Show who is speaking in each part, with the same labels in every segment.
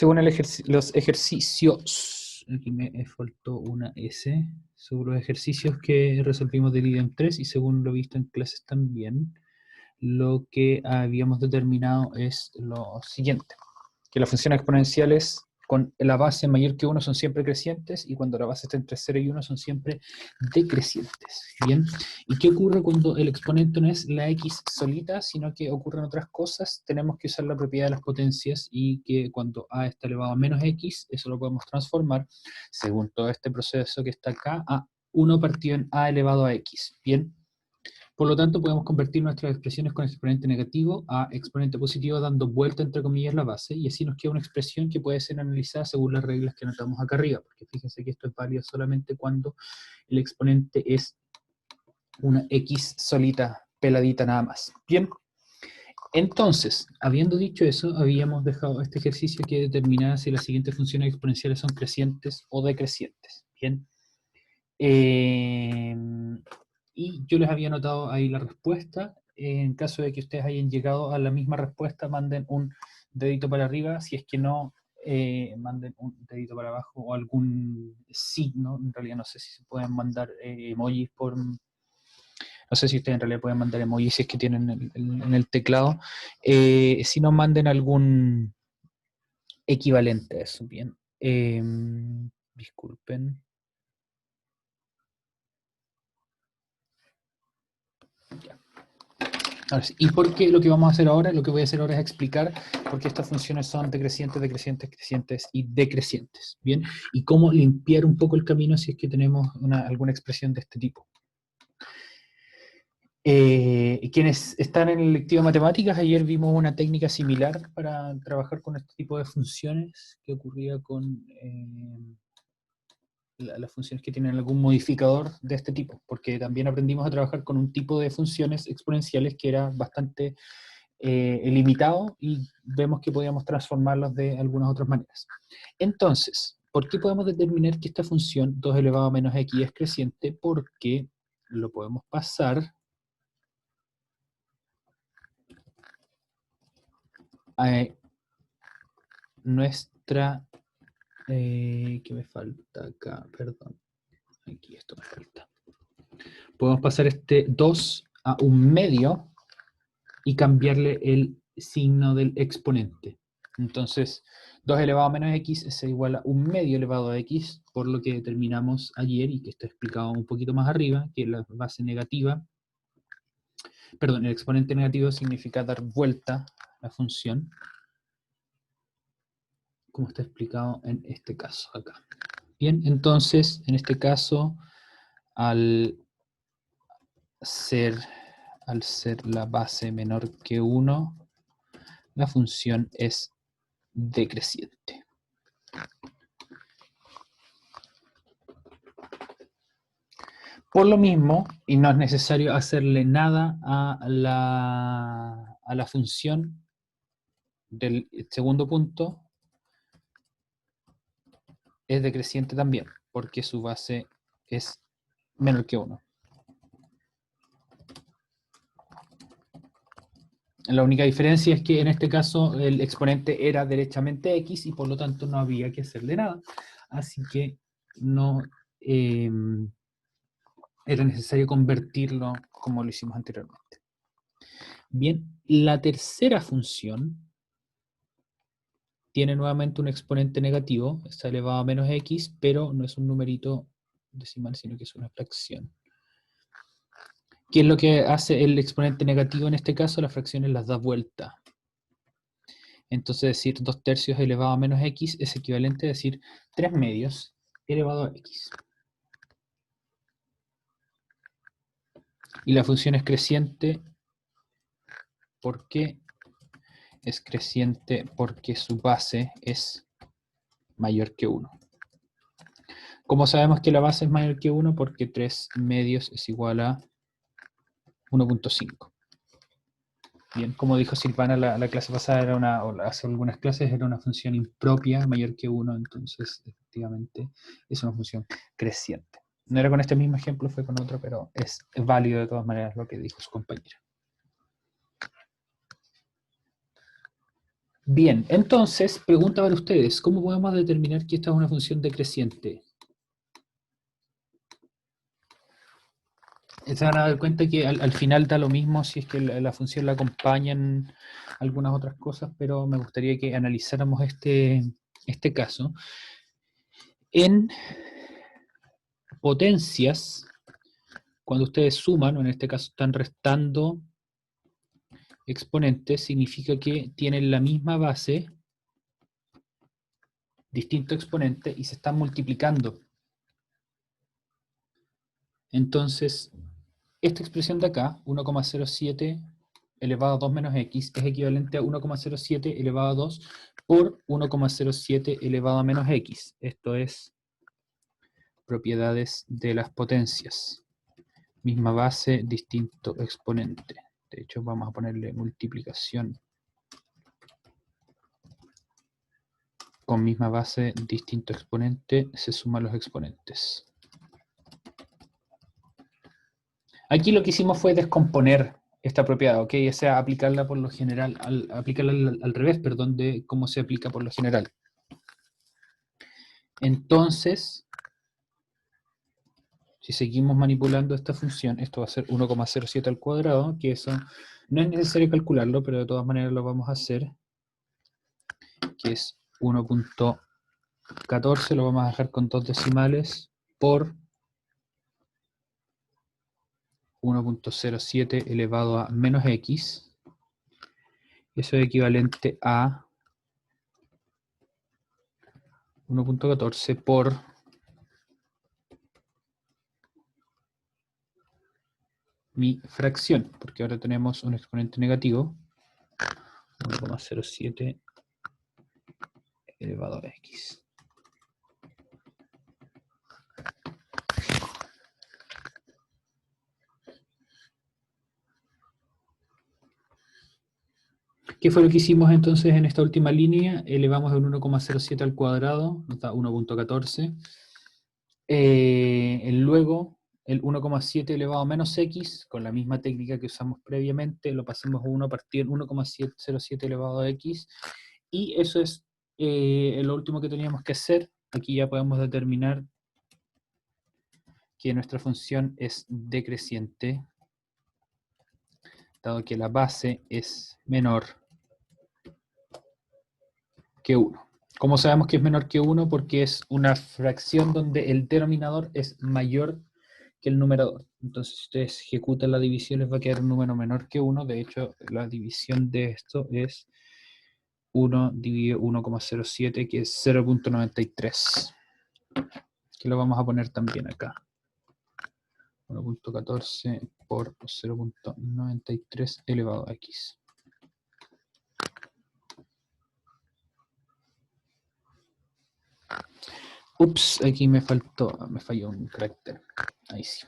Speaker 1: Según los ejercicios, aquí me faltó una S, según los ejercicios que resolvimos del IDEM 3 y según lo visto en clases también, lo que habíamos determinado es lo siguiente, que las funciones exponenciales con la base mayor que 1 son siempre crecientes y cuando la base está entre 0 y 1 son siempre decrecientes. ¿Bien? ¿Y qué ocurre cuando el exponente no es la x solita, sino que ocurren otras cosas? Tenemos que usar la propiedad de las potencias y que cuando a está elevado a menos x, eso lo podemos transformar, según todo este proceso que está acá, a 1 partido en a elevado a x. ¿Bien? Por lo tanto, podemos convertir nuestras expresiones con exponente negativo a exponente positivo dando vuelta, entre comillas, la base, y así nos queda una expresión que puede ser analizada según las reglas que anotamos acá arriba, porque fíjense que esto es válido solamente cuando el exponente es una x solita, peladita nada más. Bien, entonces, habiendo dicho eso, habíamos dejado este ejercicio que determinaba si las siguientes funciones exponenciales son crecientes o decrecientes. Bien. Y yo les había anotado ahí la respuesta. En caso de que ustedes hayan llegado a la misma respuesta, manden un dedito para arriba. Si es que no, manden un dedito para abajo o algún signo. En realidad no sé si se pueden mandar emojis por... No sé si ustedes en realidad pueden mandar emojis si es que tienen en el teclado. Si no, manden algún equivalente a eso. Bien. Disculpen. ¿Y por qué lo que vamos a hacer ahora? Lo que voy a hacer ahora es explicar por qué estas funciones son decrecientes, decrecientes, crecientes y decrecientes. ¿Bien? Y cómo limpiar un poco el camino si es que tenemos alguna expresión de este tipo. Quienes están en el lectivo de matemáticas, ayer vimos una técnica similar para trabajar con este tipo de funciones que ocurría con las funciones que tienen algún modificador de este tipo, porque también aprendimos a trabajar con un tipo de funciones exponenciales que era bastante limitado y vemos que podíamos transformarlos de algunas otras maneras. Entonces, ¿por qué podemos determinar que esta función 2 elevado a menos x es creciente? Porque lo podemos pasar a nuestra... ¿qué me falta acá? Perdón. Aquí esto me falta. Podemos pasar este 2 a un medio y cambiarle el signo del exponente. Entonces, 2 elevado a menos x es igual a un medio elevado a x, por lo que determinamos ayer, y que está explicado un poquito más arriba, que la base negativa, perdón, el exponente negativo significa dar vuelta a la función, como está explicado en este caso acá. Bien, entonces, en este caso, al ser la base menor que 1, la función es decreciente. Por lo mismo, y no es necesario hacerle nada a la función del segundo punto, es decreciente también, porque su base es menor que 1. La única diferencia es que en este caso el exponente era derechamente x y por lo tanto no había que hacerle nada. Así que no era necesario convertirlo como lo hicimos anteriormente. Bien, la tercera función tiene nuevamente un exponente negativo, está elevado a menos x, pero no es un numerito decimal, sino que es una fracción. ¿Qué es lo que hace el exponente negativo en este caso? Las fracciones las da vuelta. Entonces decir 2 tercios elevado a menos x es equivalente a decir 3 medios elevado a x. Y la función es creciente. ¿Por qué? Es creciente porque su base es mayor que 1. ¿Cómo sabemos que la base es mayor que 1? Porque 3 medios es igual a 1.5. Bien, como dijo Silvana, la clase pasada era o hace algunas clases era una función impropia mayor que 1, entonces efectivamente es una función creciente. No era con este mismo ejemplo, fue con otro, pero es válido de todas maneras lo que dijo su compañera. Bien, entonces, pregunta para ustedes, ¿cómo podemos determinar que esta es una función decreciente? Se van a dar cuenta que al final da lo mismo si es que la función la acompañan algunas otras cosas, pero me gustaría que analizáramos este caso. En potencias, cuando ustedes suman, o en este caso están restando exponentes, significa que tienen la misma base, distinto exponente, y se están multiplicando. Entonces, esta expresión de acá, 1,07 elevado a 2 menos x, es equivalente a 1,07 elevado a 2 por 1,07 elevado a menos x. Esto es propiedades de las potencias. Misma base, distinto exponente. De hecho, vamos a ponerle multiplicación con misma base, distinto exponente, se suman los exponentes. Aquí lo que hicimos fue descomponer esta propiedad, ¿ok? O sea, aplicarla por lo general, aplicarla al revés, perdón, de cómo se aplica por lo general. Entonces, si seguimos manipulando esta función, esto va a ser 1,07 al cuadrado, que eso no es necesario calcularlo, pero de todas maneras lo vamos a hacer, que es 1,14, lo vamos a dejar con 2 decimales, por 1,07 elevado a menos x. Eso es equivalente a 1,14 por mi fracción, porque ahora tenemos un exponente negativo, 1,07 elevado a x. ¿Qué fue lo que hicimos entonces en esta última línea? Elevamos el 1,07 al cuadrado, nos da 1,14. Luego, el 1,7 elevado a menos x, con la misma técnica que usamos previamente, lo pasamos a 1 a partir de 1,07 elevado a x. Y eso es lo último que teníamos que hacer. Aquí ya podemos determinar que nuestra función es decreciente, dado que la base es menor que 1. ¿Cómo sabemos que es menor que 1? Porque es una fracción donde el denominador es mayor que el numerador. Entonces, si ustedes ejecutan la división, les va a quedar un número menor que 1. De hecho, la división de esto es 1 dividido 1,07, que es 0,93. Que lo vamos a poner también acá. 1,14 por 0,93 elevado a x. Ups, aquí me falló un carácter. Ahí sí.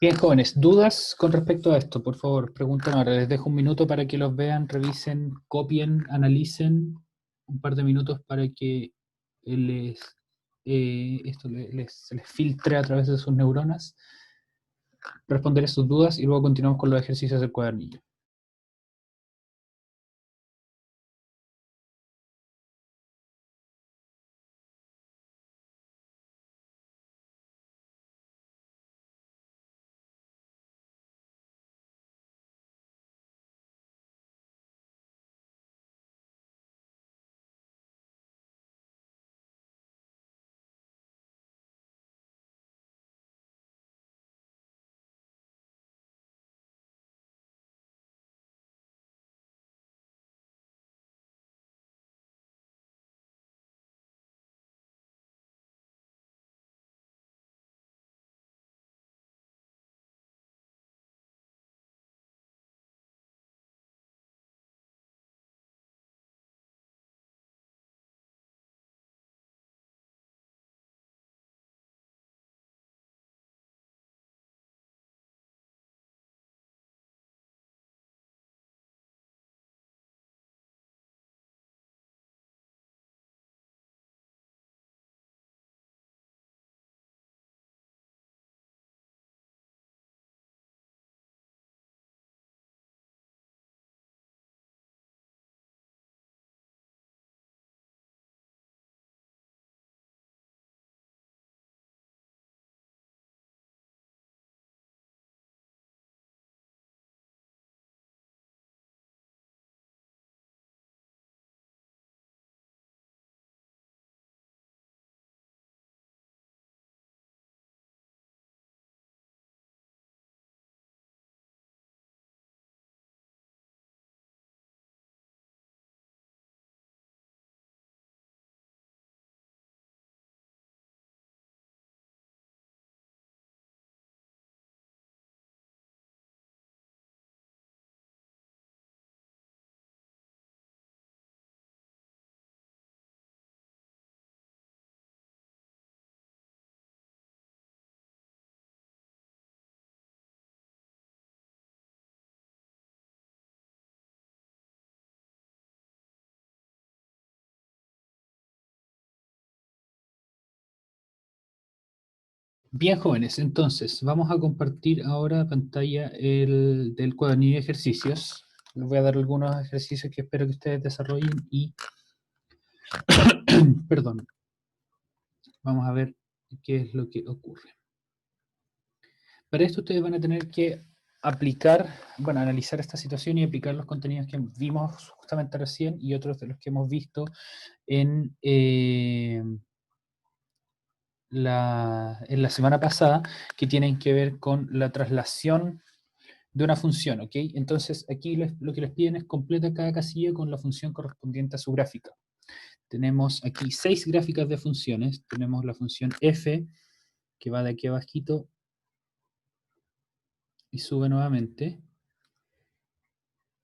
Speaker 1: Bien, jóvenes, ¿dudas con respecto a esto? Por favor, pregunten ahora. Les dejo un minuto para que los vean, revisen, copien, analicen. Un par de minutos para que esto se les filtre a través de sus neuronas. Responderé sus dudas y luego continuamos con los ejercicios del cuadernillo. Bien, jóvenes, entonces vamos a compartir ahora pantalla del cuadernillo de ejercicios. Les voy a dar algunos ejercicios que espero que ustedes desarrollen y, perdón, vamos a ver qué es lo que ocurre. Para esto ustedes van a tener que aplicar, bueno, analizar esta situación y aplicar los contenidos que vimos justamente recién y otros de los que hemos visto en la semana pasada, que tienen que ver con la traslación de una función, ¿ok? Entonces aquí lo que les piden es completa cada casilla con la función correspondiente a su gráfica. Tenemos aquí 6 gráficas de funciones. Tenemos la función f, que va de aquí abajito y sube nuevamente.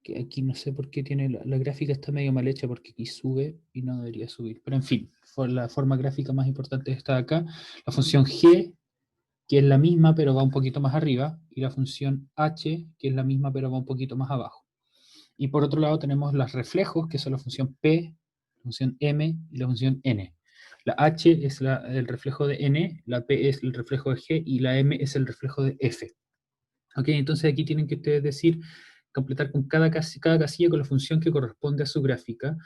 Speaker 1: Que aquí no sé por qué tiene la gráfica está medio mal hecha, porque aquí sube y no debería subir. Pero en fin, la forma gráfica más importante está acá. La función g, que es la misma pero va un poquito más arriba, y la función h, que es la misma pero va un poquito más abajo. Y por otro lado tenemos los reflejos, que son la función P, la función M y la función N. La H es el reflejo de N, la P es el reflejo de G y la M es el reflejo de F. ¿Ok? Entonces aquí tienen que ustedes decir, completar con cada casilla con la función que corresponde a su gráfica.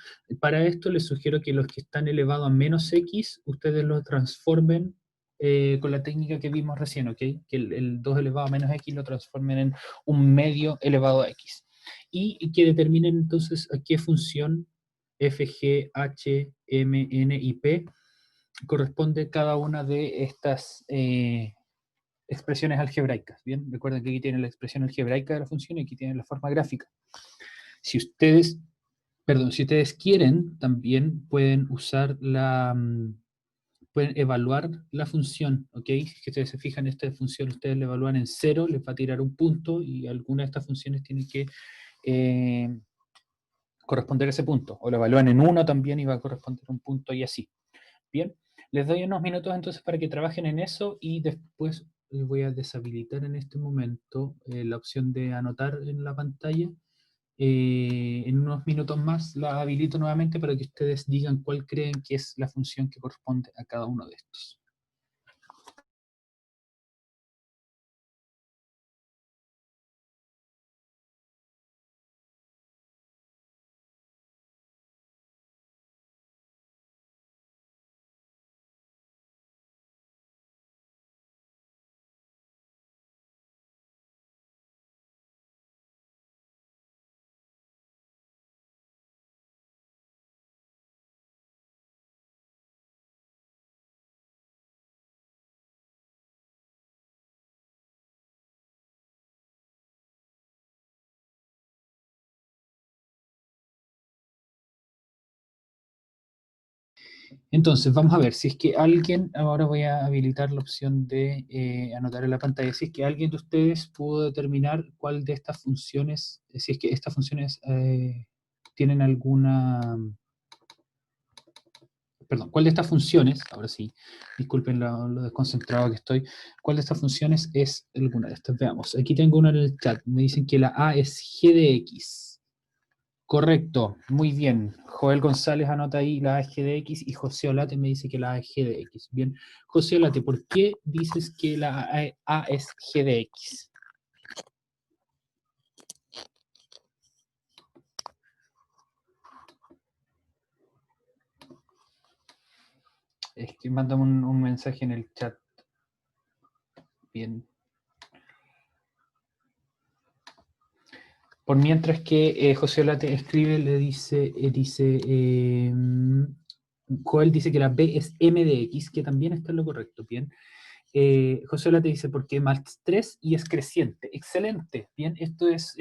Speaker 1: Para esto les sugiero que los que están elevados a menos X, ustedes los transformen con la técnica que vimos recién, ¿ok? Que el 2 elevado a menos X lo transformen en un medio elevado a X. Y que determinen entonces a qué función f, g, h, m, n y p corresponde cada una de estas expresiones algebraicas. Bien, recuerden que aquí tienen la expresión algebraica de la función y aquí tienen la forma gráfica. Si ustedes, perdón, si ustedes quieren, también pueden usar pueden evaluar la función, ¿ok? Si ustedes se fijan, esta función ustedes la evalúan en 0, les va a tirar un punto y alguna de estas funciones tiene que corresponder a ese punto. O lo evalúan en 1 también y va a corresponder a un punto y así. Bien, les doy unos minutos entonces para que trabajen en eso y después les voy a deshabilitar en este momento la opción de anotar en la pantalla. En unos minutos más la habilito nuevamente para que ustedes digan cuál creen que es la función que corresponde a cada uno de estos. Entonces, vamos a ver, si es que alguien, ahora voy a habilitar la opción de anotar en la pantalla, si es que alguien de ustedes pudo determinar cuál de estas funciones, si es que estas funciones tienen alguna, perdón, cuál de estas funciones, ahora sí, disculpen lo desconcentrado que estoy, cuál de estas funciones es alguna de estas. Veamos, aquí tengo una en el chat, me dicen que la A es g de x. Correcto, muy bien. Joel González anota ahí la A es g de x y José Olate me dice que la A es g de x. Bien, José Olate, ¿por qué dices que la A es g de x? Es que mándame un mensaje en el chat. Bien. Por mientras que José Olate escribe, le dice, Joel dice que la B es m de x, que también está en lo correcto, bien. José Olate dice, porque más 3 y es creciente. Excelente, bien, esto es,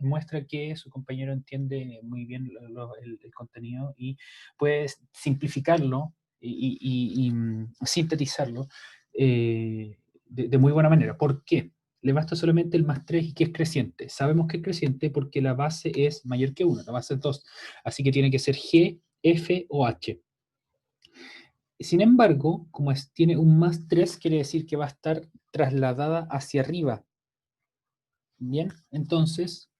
Speaker 1: muestra que su compañero entiende muy bien el contenido y puede simplificarlo y sintetizarlo de muy buena manera. ¿Por qué? Le basta solamente el más 3 y que es creciente. Sabemos que es creciente porque la base es mayor que 1, la base es 2. Así que tiene que ser G, F o H. Sin embargo, como tiene un más 3, quiere decir que va a estar trasladada hacia arriba. Bien, entonces,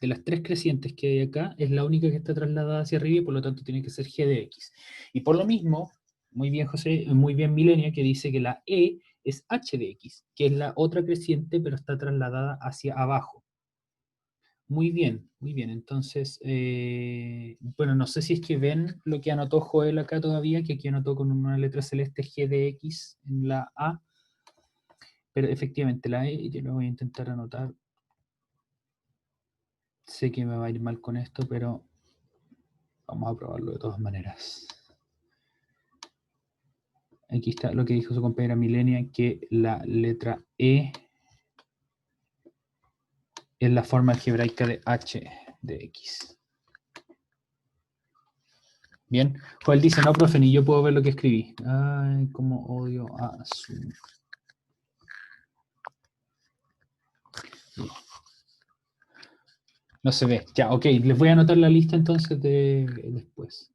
Speaker 1: de las 3 crecientes que hay acá, es la única que está trasladada hacia arriba y por lo tanto tiene que ser g de x. Y por lo mismo, muy bien José, muy bien Milenia, que dice que la E es h de x, que es la otra creciente, pero está trasladada hacia abajo. Muy bien, muy bien. Entonces, bueno, no sé si es que ven lo que anotó Joel acá todavía, que aquí anotó con una letra celeste G de X en la A, pero efectivamente la E, yo lo voy a intentar anotar. Sé que me va a ir mal con esto, pero vamos a probarlo de todas maneras. Aquí está lo que dijo su compañera Milenia, que la letra E es la forma algebraica de h de x. Bien, Joel dice, no, profe, ni yo puedo ver lo que escribí. Ay, cómo odio a Zoom. No se ve. Ya, ok, les voy a anotar la lista entonces de después.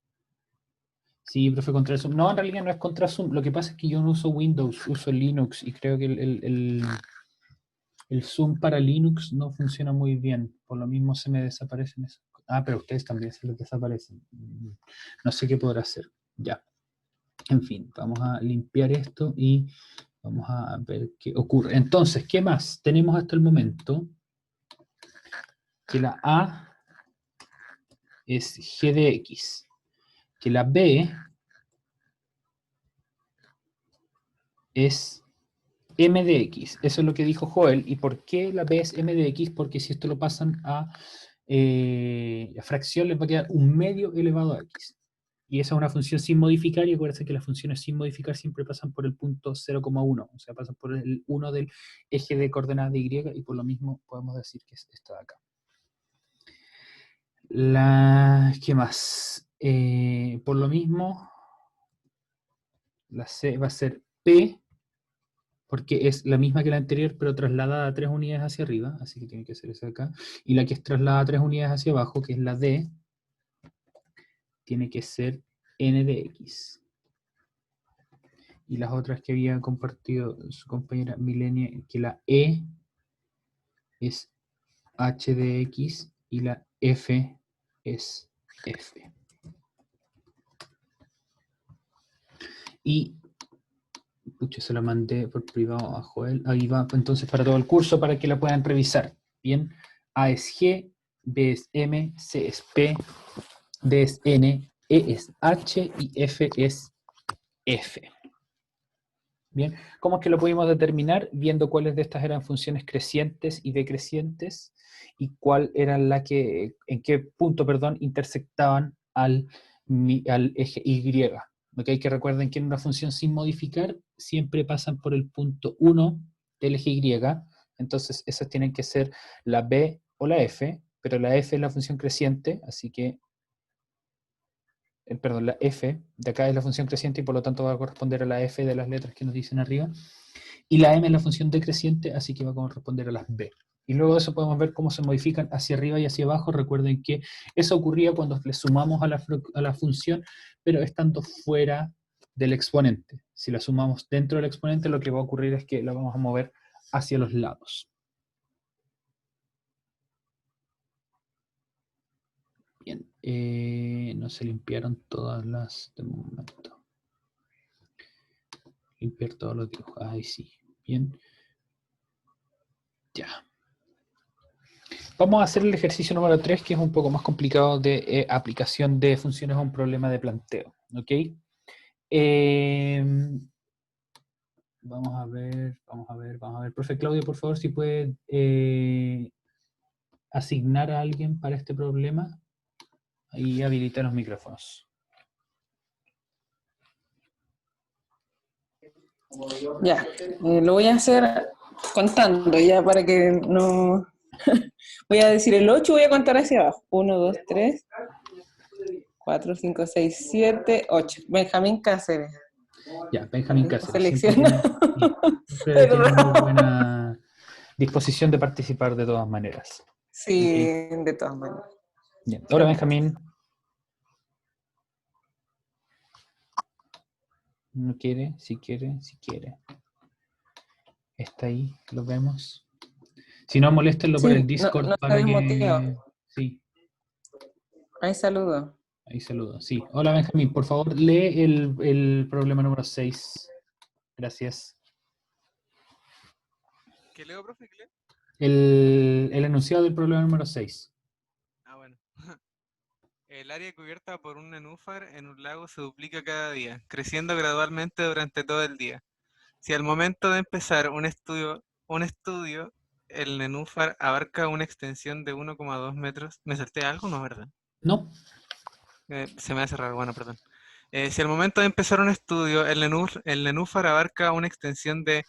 Speaker 1: Sí, profe, contra Zoom. No, en realidad no es contra Zoom. Lo que pasa es que yo no uso Windows, uso Linux y creo que el Zoom para Linux no funciona muy bien. Por lo mismo se me desaparecen esos. Ah, pero ustedes también se les desaparecen. No sé qué podrá hacer. Ya. En fin, vamos a limpiar esto y vamos a ver qué ocurre. Entonces, ¿qué más? Tenemos hasta el momento que la A es G de X, que la B es M de X. Eso es lo que dijo Joel. ¿Y por qué la B es M de X? Porque si esto lo pasan a la fracción, les va a quedar un medio elevado a X. Y esa es una función sin modificar, y acuérdense que las funciones sin modificar siempre pasan por el punto 0,1, o sea, pasan por el 1 del eje de coordenadas de Y, y por lo mismo podemos decir que es esta de acá. ¿Qué más? Por lo mismo, la C va a ser P, porque es la misma que la anterior, pero trasladada a 3 unidades hacia arriba, así que tiene que ser esa de acá. Y la que es trasladada a 3 unidades hacia abajo, que es la D, tiene que ser N de X. Y las otras que había compartido su compañera Milenia, que la E es H de X y la F es F. Y, pucha, se la mandé por privado a Joel. Ahí va, entonces, para todo el curso, para que la puedan revisar. Bien, A es G, B es M, C es P, D es N, E es H y F es F. Bien, ¿cómo es que lo pudimos determinar? Viendo cuáles de estas eran funciones crecientes y decrecientes y cuál eran en qué punto, perdón, intersectaban al eje Y. ¿Ok? Que recuerden que en una función sin modificar siempre pasan por el punto 1 del eje Y, entonces esas tienen que ser la B o la F, pero la F es la función creciente, así que perdón, la F de acá es la función creciente y por lo tanto va a corresponder a la F de las letras que nos dicen arriba. Y la M es la función decreciente, así que va a corresponder a las B. Y luego de eso podemos ver cómo se modifican hacia arriba y hacia abajo. Recuerden que eso ocurría cuando le sumamos a la función, pero estando fuera del exponente. Si la sumamos dentro del exponente, lo que va a ocurrir es que la vamos a mover hacia los lados. Bien, no se limpiaron todas las de momento. Limpiar todos los dibujos. Ahí sí. Bien. Ya. Vamos a hacer el ejercicio número 3, que es un poco más complicado de aplicación de funciones a un problema de planteo. ¿Ok? Vamos a ver, vamos a ver, vamos a ver. Profe Claudio, por favor, si puede asignar a alguien para este problema y habilitar los micrófonos.
Speaker 2: Ya, lo voy a hacer contando ya para que no... Voy a decir el 8 y voy a contar hacia abajo. 1, 2, 3, 4, 5, 6, 7, 8. Benjamín Cáceres.
Speaker 1: Ya, Benjamín
Speaker 2: Listo,
Speaker 1: Cáceres, siempre
Speaker 2: selecciona.
Speaker 1: tiene muy
Speaker 2: Perdón.
Speaker 1: buena disposición de participar de todas maneras.
Speaker 2: Sí,
Speaker 1: ¿Ok?
Speaker 2: de todas maneras.
Speaker 1: Bien. Hola, Benjamín. ¿No quiere? Si quiere, si quiere. Está ahí, lo vemos. Si no, moléstenlo por el
Speaker 2: Sí, no,
Speaker 1: Discord
Speaker 2: no está
Speaker 1: para
Speaker 2: desmotivado.
Speaker 1: que... Sí,
Speaker 2: Ahí saludo.
Speaker 1: ahí saludo. Sí. Hola, Benjamín, por favor, lee el problema número 6. Gracias.
Speaker 3: ¿Qué leo, profe? ¿Qué leo?
Speaker 1: El enunciado del problema número 6.
Speaker 3: Ah, bueno. El área cubierta por un nenúfar en un lago se duplica cada día, creciendo gradualmente durante todo el día. Si al momento de empezar un estudio, el nenúfar abarca una extensión de 1,2 metros. ¿Me salté algo? No, ¿verdad?
Speaker 1: ¿No?
Speaker 3: Se me hace raro, bueno, perdón. Si al momento de empezar un estudio, el nenúfar abarca una extensión de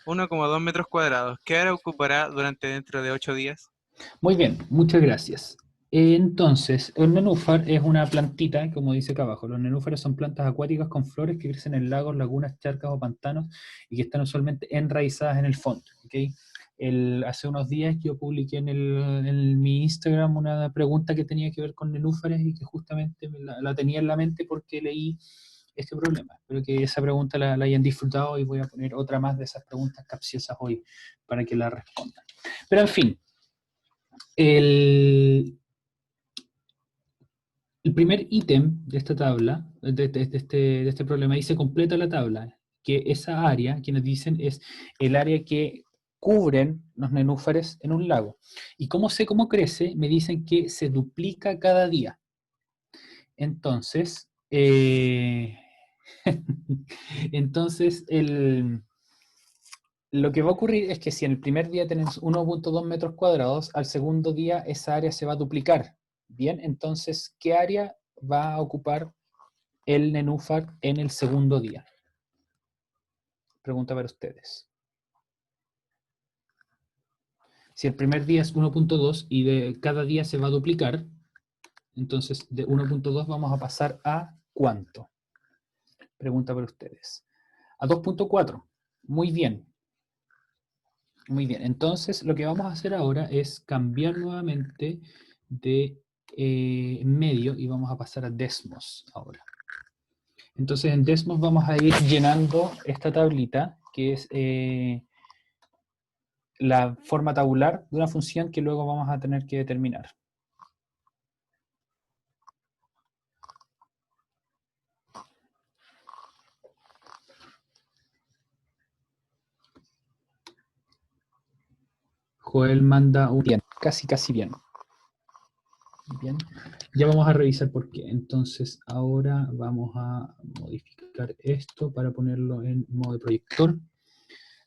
Speaker 3: 1,2 metros cuadrados, ¿qué área ocupará durante dentro de 8 días?
Speaker 1: Muy bien, muchas gracias. Entonces, el nenúfar es una plantita, como dice acá abajo. Los nenúfares son plantas acuáticas con flores que crecen en lagos, lagunas, charcas o pantanos y que están usualmente enraizadas en el fondo. ¿Okay? Hace unos días yo publiqué en mi Instagram una pregunta que tenía que ver con nenúfares y que justamente la tenía en la mente porque leí este problema. Espero que esa pregunta la hayan disfrutado y voy a poner otra más de esas preguntas capciosas hoy para que la respondan. Pero en fin. El primer ítem de esta tabla, de este problema, dice completa la tabla, que esa área, que nos dicen, es el área que cubren los nenúfares en un lago. Y como sé cómo crece, me dicen que se duplica cada día. Entonces, entonces lo que va a ocurrir es que si en el primer día tenemos 1,2 metros cuadrados, al segundo día esa área se va a duplicar. Bien, entonces, ¿qué área va a ocupar el nenúfar en el segundo día? Pregunta para ustedes. Si el primer día es 1,2 y de cada día se va a duplicar, entonces de 1,2 vamos a pasar a ¿cuánto? Pregunta para ustedes. A 2,4. Muy bien. Muy bien. Entonces lo que vamos a hacer ahora es cambiar nuevamente de medio y vamos a pasar a Desmos ahora. Entonces en Desmos vamos a ir llenando esta tablita que es la forma tabular de una función que luego vamos a tener que determinar. Joel manda un bien, casi bien. Bien, ya vamos a revisar por qué. Entonces ahora vamos a modificar esto para ponerlo en modo de proyector.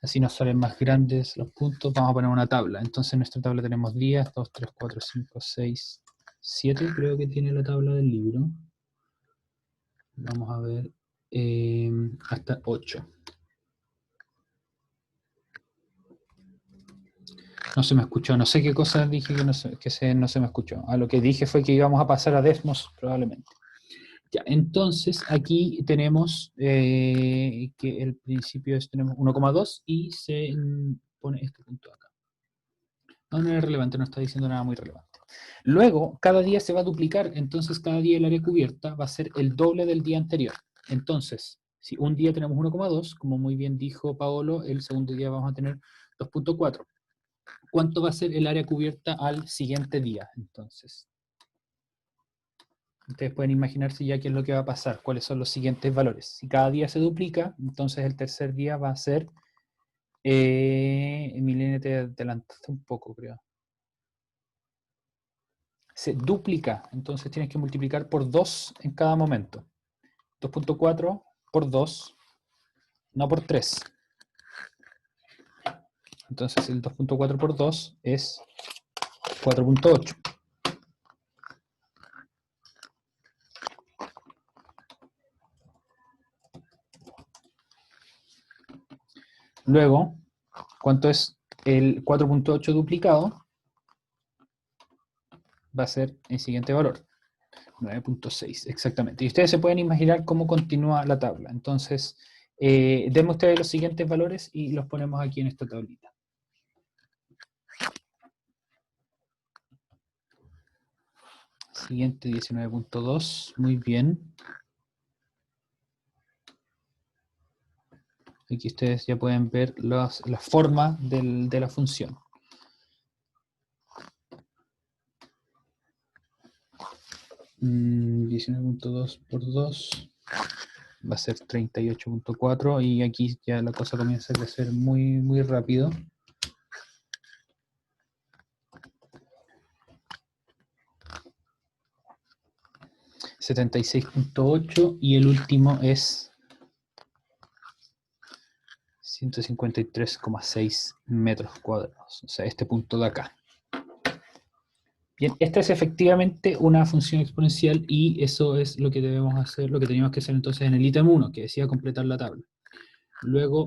Speaker 1: Así nos salen más grandes los puntos. Vamos a poner una tabla. Entonces en nuestra tabla tenemos días, 2, 3, 4, 5, 6, 7. Creo que tiene la tabla del libro. Vamos a ver hasta 8. No se me escuchó. No sé qué cosa dije que no se me escuchó. A lo que dije fue que íbamos a pasar a Desmos probablemente. Ya, entonces aquí tenemos que el principio es tenemos 1,2 y se pone este punto acá. No es relevante, no está diciendo nada muy relevante. Luego, cada día se va a duplicar, entonces cada día el área cubierta va a ser el doble del día anterior. Entonces, si un día tenemos 1,2, como muy bien dijo Paolo, el segundo día vamos a tener 2,4. ¿Cuánto va a ser el área cubierta al siguiente día? Entonces, ustedes pueden imaginarse ya qué es lo que va a pasar, cuáles son los siguientes valores. Si cada día se duplica, entonces el tercer día va a ser... Milene, te adelantaste un poco, creo. Se duplica, entonces tienes que multiplicar por 2 en cada momento. 2,4 por 2, no por 3. Entonces el 2,4 por 2 es 4,8. Luego, ¿cuánto es el 4,8 duplicado? Va a ser el siguiente valor, 9,6, exactamente. Y ustedes se pueden imaginar cómo continúa la tabla. Entonces, denme ustedes los siguientes valores y los ponemos aquí en esta tablita. Siguiente, 19,2, muy bien. Aquí ustedes ya pueden ver la forma de la función. Mm, 19,2 por 2 va a ser 38,4 y aquí ya la cosa comienza a crecer muy rápido. 76.8 y el último es 153,6 metros cuadrados. O sea, este punto de acá. Bien, esta es efectivamente una función exponencial y eso es lo que debemos hacer, lo que teníamos que hacer entonces en el ítem 1, que decía completar la tabla. Luego,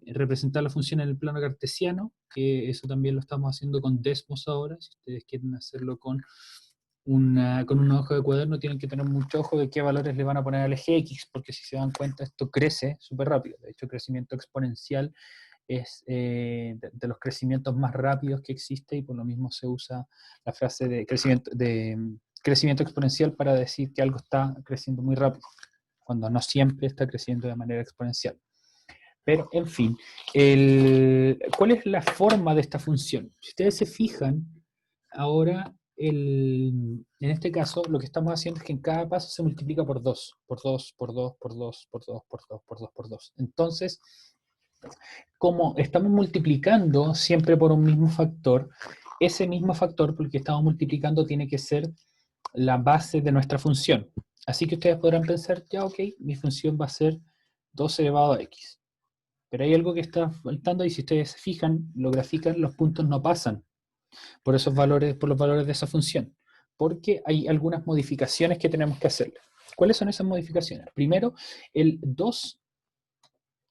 Speaker 1: representar la función en el plano cartesiano, que eso también lo estamos haciendo con Desmos ahora. Si ustedes quieren hacerlo con un ojo de cuaderno, tienen que tener mucho ojo de qué valores le van a poner al eje X, porque si se dan cuenta, esto crece súper rápido. De hecho, el crecimiento exponencial es de los crecimientos más rápidos que existe, y por lo mismo se usa la frase de crecimiento exponencial para decir que algo está creciendo muy rápido, cuando no siempre está creciendo de manera exponencial. Pero, en fin, ¿cuál es la forma de esta función? Si ustedes se fijan, ahora, en este caso, lo que estamos haciendo es que en cada paso se multiplica por 2, por 2, por 2, por 2, por 2, por 2, por 2, por 2. Entonces, como estamos multiplicando siempre por un mismo factor, ese mismo factor por el que estamos multiplicando tiene que ser la base de nuestra función. Así que ustedes podrán pensar, ya ok, mi función va a ser 2 elevado a x. Pero hay algo que está faltando, y si ustedes se fijan, lo grafican, los puntos no pasan por esos valores, por los valores de esa función, porque hay algunas modificaciones que tenemos que hacerle. ¿Cuáles son esas modificaciones? Primero, el 2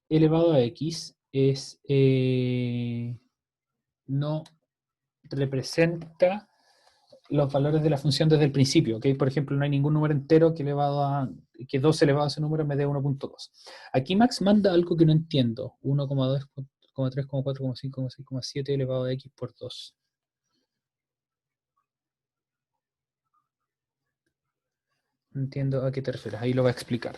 Speaker 1: elevado a x no representa los valores de la función desde el principio, ¿ok? Por ejemplo, no hay ningún número entero que 2 elevado a ese número me dé 1.2. Aquí Max manda algo que no entiendo. 1,2, 3, 4, 5, 6, 7 elevado a x por 2. No entiendo a qué te refieres. Ahí lo va a explicar.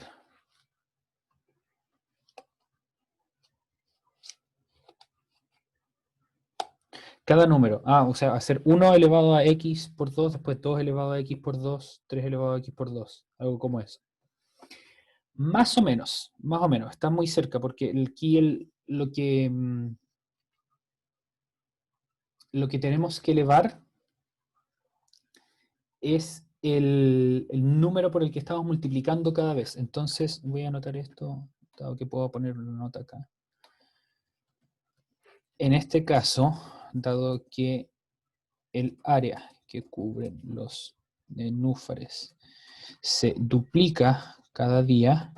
Speaker 1: Cada número. O sea, hacer 1 elevado a x por 2, después 2 elevado a x por 2, 3 elevado a x por 2. Algo como eso. Más o menos, está muy cerca, porque aquí lo que tenemos que elevar es el número por el que estamos multiplicando cada vez. Entonces, voy a anotar esto, dado que puedo poner una nota acá. En este caso, dado que el área que cubren los nenúfares se duplica cada día,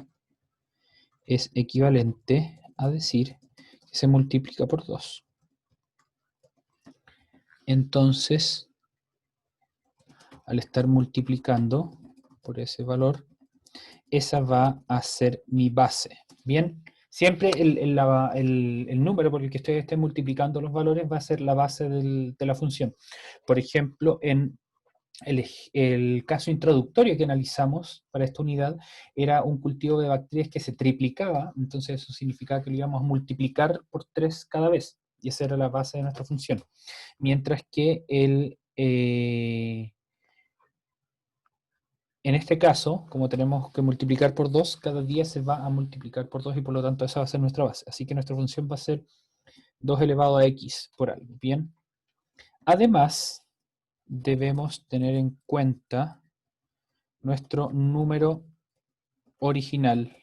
Speaker 1: es equivalente a decir que se multiplica por 2. Entonces, al estar multiplicando por ese valor, esa va a ser mi base. Bien, siempre el número por el que ustedes estén multiplicando los valores va a ser la base de la función. Por ejemplo, en el caso introductorio que analizamos para esta unidad, era un cultivo de bacterias que se triplicaba, entonces eso significaba que lo íbamos a multiplicar por 3 cada vez, y esa era la base de nuestra función. Mientras que en este caso, como tenemos que multiplicar por 2, cada día se va a multiplicar por 2, y por lo tanto esa va a ser nuestra base. Así que nuestra función va a ser 2 elevado a x por algo. Bien. Además, debemos tener en cuenta nuestro número original,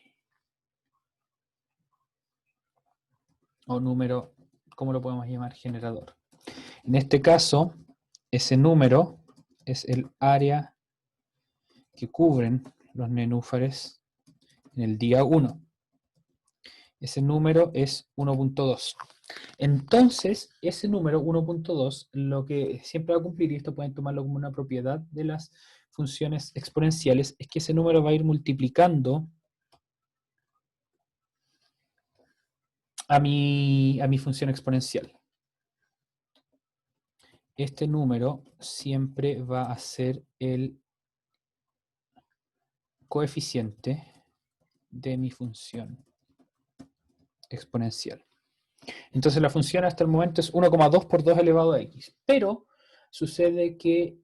Speaker 1: o número, ¿cómo lo podemos llamar? Generador. En este caso, ese número es el área que cubren los nenúfares en el día 1. Ese número es 1.2. Entonces, ese número 1.2, lo que siempre va a cumplir, y esto pueden tomarlo como una propiedad de las funciones exponenciales, es que ese número va a ir multiplicando a mi función exponencial. Este número siempre va a ser el coeficiente de mi función exponencial. Entonces la función hasta el momento es 1,2 por 2 elevado a x, pero sucede que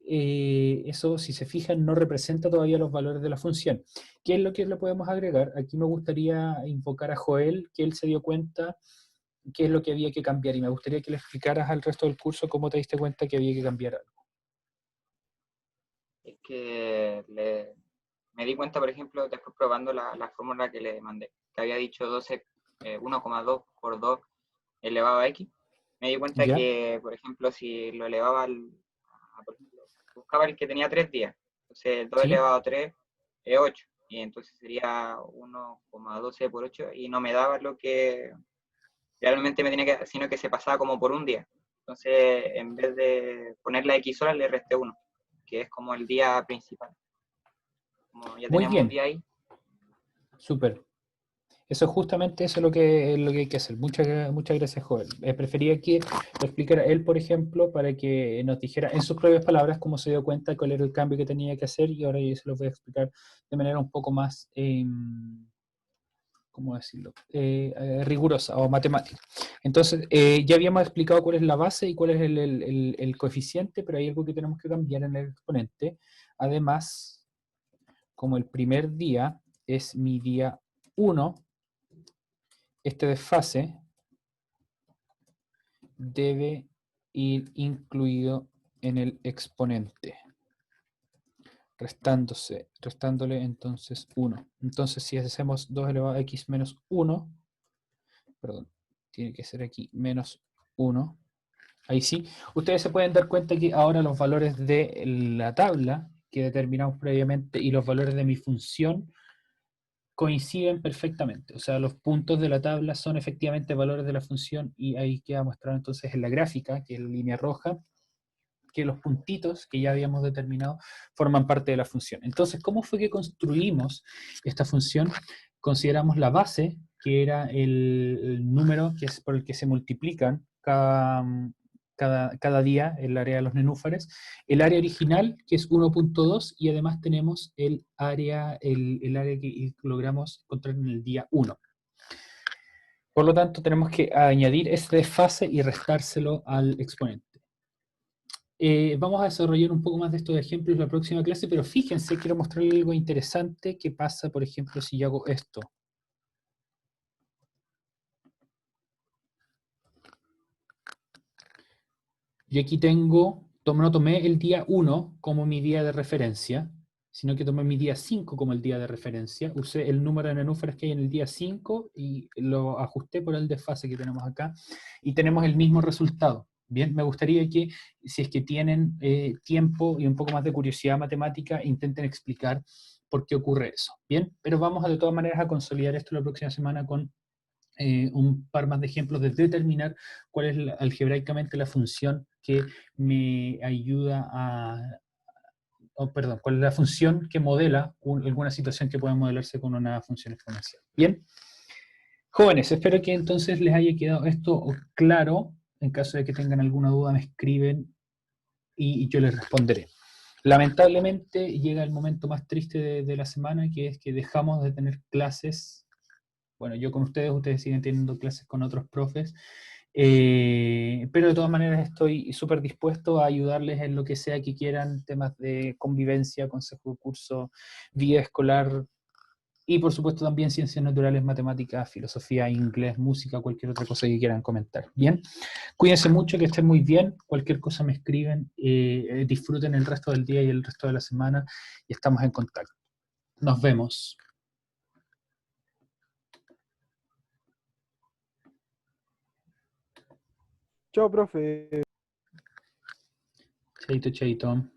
Speaker 1: eso, si se fijan, no representa todavía los valores de la función. ¿Qué es lo que le podemos agregar? Aquí me gustaría invocar a Joel, que él se dio cuenta qué es lo que había que cambiar, y me gustaría que le explicaras al resto del curso cómo te diste cuenta que había que cambiar algo.
Speaker 4: es que me di cuenta, por ejemplo, después probando la fórmula que le mandé, que había dicho 1,2 por 2 elevado a x. Me di cuenta
Speaker 1: ¿Ya?
Speaker 4: que, por ejemplo, si lo elevaba por ejemplo, buscaba el que tenía 3 días. Entonces, 2
Speaker 1: ¿Sí?
Speaker 4: elevado a 3 es 8. Y entonces sería 1,12 por 8 y no me daba lo que realmente me tenía que, sino que se pasaba como por un día. Entonces, en vez de poner la X sola, le resté 1, que es como el día principal. Como ya
Speaker 1: Muy
Speaker 4: tenemos un
Speaker 1: bien,
Speaker 4: día ahí.
Speaker 1: súper. Eso es justamente eso lo que hay que hacer. Muchas gracias, Joel. Prefería que lo explicara él, por ejemplo, para que nos dijera en sus propias palabras cómo se dio cuenta cuál era el cambio que tenía que hacer y ahora yo se lo voy a explicar de manera un poco más, ¿cómo decirlo? Rigurosa o matemática. Entonces, ya habíamos explicado cuál es la base y cuál es el coeficiente, pero hay algo que tenemos que cambiar en el exponente. Además, como el primer día es mi día 1, este desfase debe ir incluido en el exponente, restándole entonces 1. Entonces, si hacemos 2 elevado a x menos 1, perdón, tiene que ser aquí menos 1, ahí sí, ustedes se pueden dar cuenta que ahora los valores de la tabla que determinamos previamente y los valores de mi función coinciden perfectamente. O sea, los puntos de la tabla son efectivamente valores de la función y ahí queda mostrado entonces en la gráfica, que es la línea roja, que los puntitos que ya habíamos determinado forman parte de la función. Entonces, ¿cómo fue que construimos esta función? Consideramos la base, que era el número que es por el que se multiplican cada día el área de los nenúfares, el área original, que es 1.2, y además tenemos el área que logramos encontrar en el día 1. Por lo tanto, tenemos que añadir ese desfase y restárselo al exponente. Vamos a desarrollar un poco más de estos ejemplos en la próxima clase, pero fíjense, quiero mostrarles algo interesante que pasa, por ejemplo, si yo hago esto. Yo aquí no tomé el día 1 como mi día de referencia, sino que tomé mi día 5 como el día de referencia. Usé el número de nenúfares que hay en el día 5 y lo ajusté por el desfase que tenemos acá. Y tenemos el mismo resultado. Bien, me gustaría que, si es que tienen tiempo y un poco más de curiosidad matemática, intenten explicar por qué ocurre eso. Bien, pero vamos de todas maneras a consolidar esto la próxima semana con un par más de ejemplos de determinar cuál es algebraicamente la función que me ayuda cuál es la función que modela alguna situación que pueda modelarse con una función exponencial. Bien, jóvenes, espero que entonces les haya quedado esto claro. En caso de que tengan alguna duda, me escriben y yo les responderé. Lamentablemente llega el momento más triste de la semana, que es que dejamos de tener clases. Bueno, yo con ustedes siguen teniendo clases con otros profes, pero de todas maneras estoy súper dispuesto a ayudarles en lo que sea que quieran, temas de convivencia, consejo de curso, vida escolar, y por supuesto también ciencias naturales, matemáticas, filosofía, inglés, música, cualquier otra cosa que quieran comentar. Bien, cuídense mucho, que estén muy bien, cualquier cosa me escriben, disfruten el resto del día y el resto de la semana, y estamos en contacto. Nos vemos.
Speaker 5: Chao, profe.
Speaker 1: Chaito, chaito.